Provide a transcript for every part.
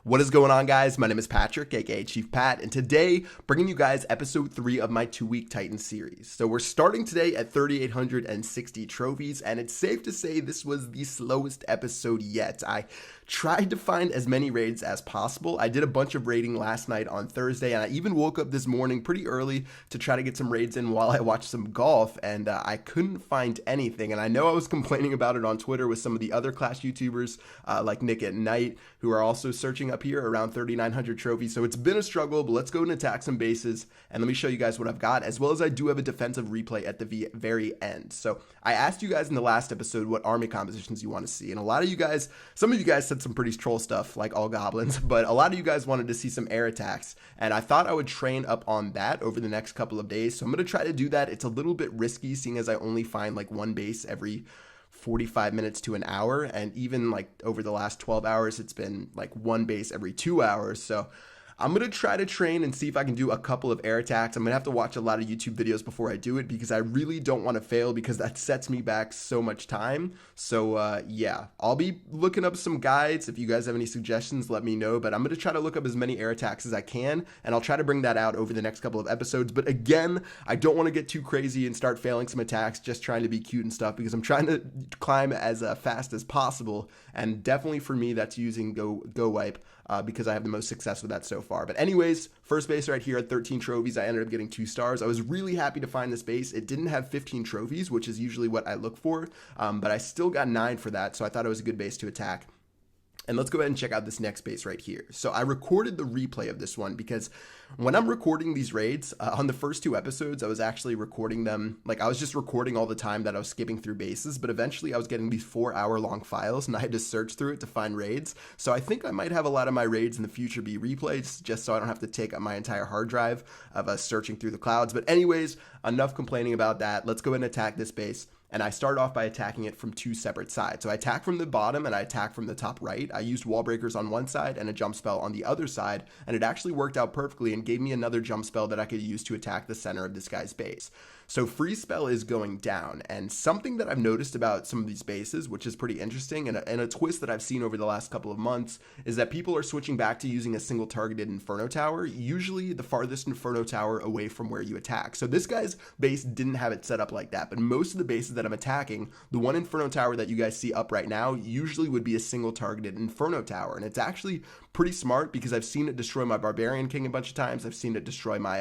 What is going on, guys? My name is Patrick, aka Chief Pat, and today bringing you guys episode 3 of my 2-week Titan series. So we're starting today at 3,860 trophies, and it's safe to say this was the slowest episode yet. I tried to find as many raids as possible. I did a bunch of raiding last night on Thursday, and I even woke up this morning pretty early to try to get some raids in while I watched some golf, and I couldn't find anything. And I know I was complaining about it on Twitter with some of the other Clash YouTubers like Nick at Night, who are also searching up here around 3,900 trophies. So it's been a struggle, but let's go and attack some bases, and let me show you guys what I've got, as well as I do have a defensive replay at the very end. So I asked you guys in the last episode what army compositions you want to see, and a lot of you guys, some of you guys said some pretty troll stuff like all goblins, but a lot of you guys wanted to see some air attacks, and I thought I would train up on that over the next couple of days. So I'm going to try to do that. It's a little bit risky seeing as I only find like one base every 45 minutes to an hour, and even like over the last 12 hours it's been like one base every 2 hours. So I'm going to try to train and see if I can do a couple of air attacks. I'm going to have to watch a lot of YouTube videos before I do it because I really don't want to fail, because that sets me back so much time. So yeah, I'll be looking up some guides. If you guys have any suggestions, let me know, but I'm going to try to look up as many air attacks as I can, and I'll try to bring that out over the next couple of episodes. But again, I don't want to get too crazy and start failing some attacks just trying to be cute and stuff, because I'm trying to climb as fast as possible, and definitely for me that's using go wipe. Because I have the most success with that so far. But anyways, first base right here at 13 trophies, I ended up getting 2 stars. I was really happy to find this base. It didn't have 15 trophies, which is usually what I look for, but I still got 9 for that, so I thought it was a good base to attack. And let's go ahead and check out this next base right here. So I recorded the replay of this one because when I'm recording these raids, on the first 2 episodes, I was actually recording them. Like, I was just recording all the time that I was skipping through bases, but eventually I was getting these 4-hour-long files, and I had to search through it to find raids. So I think I might have a lot of my raids in the future be replays, just so I don't have to take up my entire hard drive of searching through the clouds. But anyways, enough complaining about that. Let's go ahead and attack this base. And I start off by attacking it from 2 separate sides. So I attack from the bottom and I attack from the top right. I used wall breakers on one side and a jump spell on the other side, and it actually worked out perfectly and gave me another jump spell that I could use to attack the center of this guy's base. So free spell is going down, and something that I've noticed about some of these bases, which is pretty interesting, and a twist that I've seen over the last couple of months, is that people are switching back to using a single targeted Inferno Tower, usually the farthest Inferno Tower away from where you attack. So this guy's base didn't have it set up like that, but most of the bases that I'm attacking, the one Inferno Tower that you guys see up right now usually would be a single targeted Inferno Tower, and it's actually pretty smart because I've seen it destroy my Barbarian King a bunch of times. I've seen it destroy my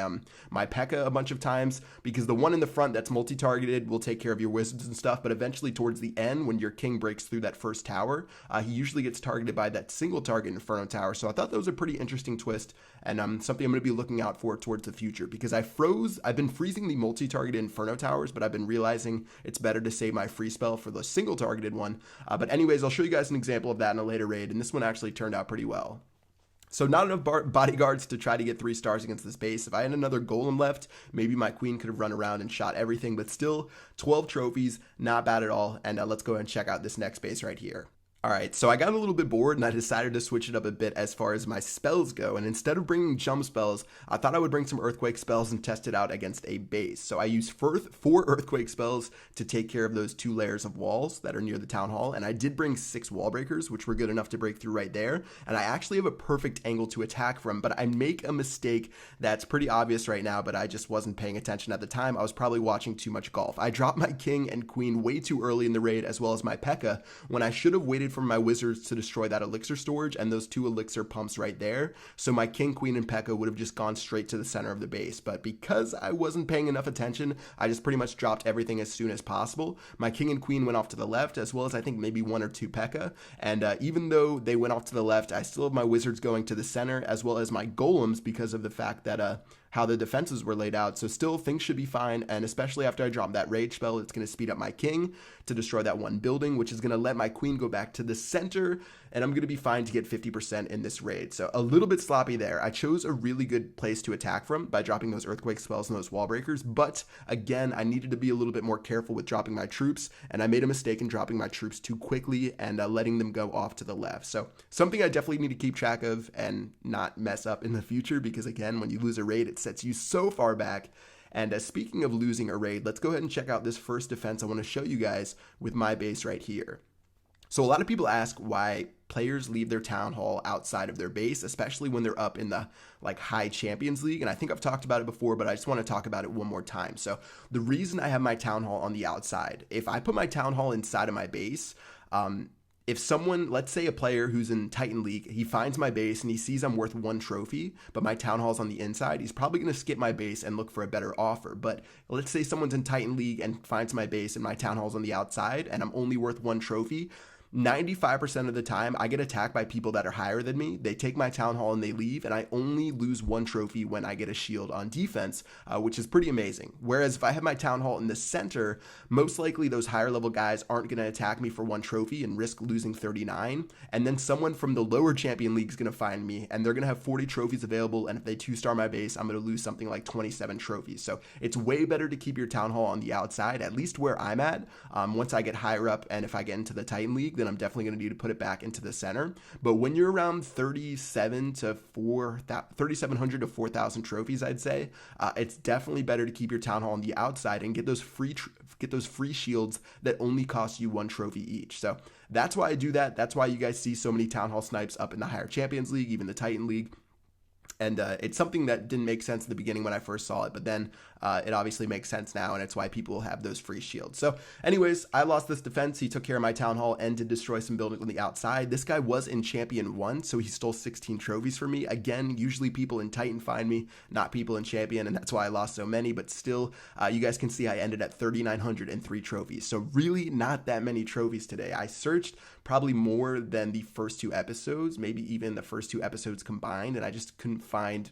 my P.E.K.K.A. a bunch of times, because the one in the front that's multi-targeted will take care of your wizards and stuff, but eventually towards the end, when your king breaks through that first tower, he usually gets targeted by that single target Inferno Tower. So I thought that was a pretty interesting twist, and something I'm going to be looking out for towards the future, because I've been freezing the multi-targeted Inferno Towers, but I've been realizing it's better to save my free spell for the single targeted one. But anyways, I'll show you guys an example of that in a later raid, and this one actually turned out pretty well. So not enough bodyguards to try to get 3 stars against this base. If I had another golem left, maybe my queen could have run around and shot everything, but still 12 trophies, not bad at all. And let's go ahead and check out this next base right here. Alright, so I got a little bit bored and I decided to switch it up a bit as far as my spells go, and instead of bringing jump spells, I thought I would bring some earthquake spells and test it out against a base. So I used 4 earthquake spells to take care of those 2 layers of walls that are near the town hall, and I did bring 6 wall breakers, which were good enough to break through right there, and I actually have a perfect angle to attack from, but I make a mistake that's pretty obvious right now, but I just wasn't paying attention at the time. I was probably watching too much golf. I dropped my king and queen way too early in the raid, as well as my P.E.K.K.A, when I should have waited for my wizards to destroy that elixir storage and those 2 elixir pumps right there. So my king, queen, and P.E.K.K.A would have just gone straight to the center of the base. But because I wasn't paying enough attention, I just pretty much dropped everything as soon as possible. My king and queen went off to the left, as well as I think maybe 1 or 2 P.E.K.K.A. And even though they went off to the left, I still have my wizards going to the center, as well as my golems, because of the fact that how the defenses were laid out. So still, things should be fine, and especially after I drop that rage spell, it's going to speed up my king to destroy that one building, which is going to let my queen go back to the center, and I'm going to be fine to get 50% in this raid. So a little bit sloppy there. I chose a really good place to attack from by dropping those earthquake spells and those wall breakers, but again, I needed to be a little bit more careful with dropping my troops, and I made a mistake in dropping my troops too quickly and letting them go off to the left. So something I definitely need to keep track of and not mess up in the future, because again, when you lose a raid, it sets you so far back. And speaking of losing a raid, let's go ahead and check out this first defense I want to show you guys with my base right here. So a lot of people ask why players leave their town hall outside of their base, especially when they're up in the like high Champions League. And I think I've talked about it before, but I just want to talk about it one more time. So the reason I have my town hall on the outside, if I put my town hall inside of my base, if someone, let's say a player who's in Titan League, he finds my base and he sees I'm worth 1 trophy, but my town hall's on the inside, he's probably going to skip my base and look for a better offer. But let's say someone's in Titan League and finds my base and my town hall's on the outside and I'm only worth 1 trophy, 95% of the time, I get attacked by people that are higher than me. They take my town hall and they leave, and I only lose 1 trophy when I get a shield on defense, which is pretty amazing. Whereas if I have my town hall in the center, most likely those higher level guys aren't going to attack me for 1 trophy and risk losing 39. And then someone from the lower champion league is going to find me, and they're going to have 40 trophies available. And if they 2-star my base, I'm going to lose something like 27 trophies. So it's way better to keep your town hall on the outside, at least where I'm at. Once I get higher up, and if I get into the Titan League, then I'm definitely going to need to put it back into the center. But when you're around 3,700 to 4,000 trophies, I'd say it's definitely better to keep your town hall on the outside and get those free shields that only cost you 1 trophy each. So that's why I do that. That's why you guys see so many town hall snipes up in the higher Champions League, even the Titan League. And it's something that didn't make sense at the beginning when I first saw it, but then it obviously makes sense now, and it's why people have those free shields. So anyways, I lost this defense. He took care of my town hall and did destroy some buildings on the outside. This guy was in Champion 1, so he stole 16 trophies from me. Again, usually people in Titan find me, not people in Champion, and that's why I lost so many. But still, you guys can see I ended at 3,903 trophies. So really not that many trophies today. I searched probably more than the first 2 episodes, maybe even the first 2 episodes combined, and I just couldn't find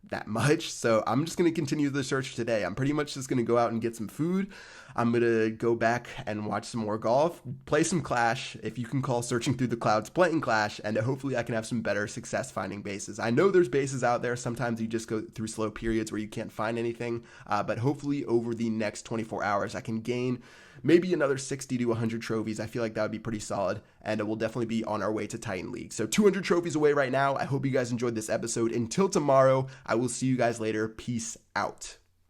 that much. So I'm just going to continue the search today. I'm pretty much just going to go out and get some food. I'm going to go back and watch some more golf, play some Clash, if you can call searching through the clouds playing Clash, and hopefully I can have some better success finding bases. I know there's bases out there. Sometimes you just go through slow periods where you can't find anything, but hopefully over the next 24 hours I can gain maybe another 60 to 100 trophies. I feel like that would be pretty solid, and we'll definitely be on our way to Titan League. So 200 trophies away right now. I hope you guys enjoyed this episode. Until tomorrow, I will see you guys later. Peace out.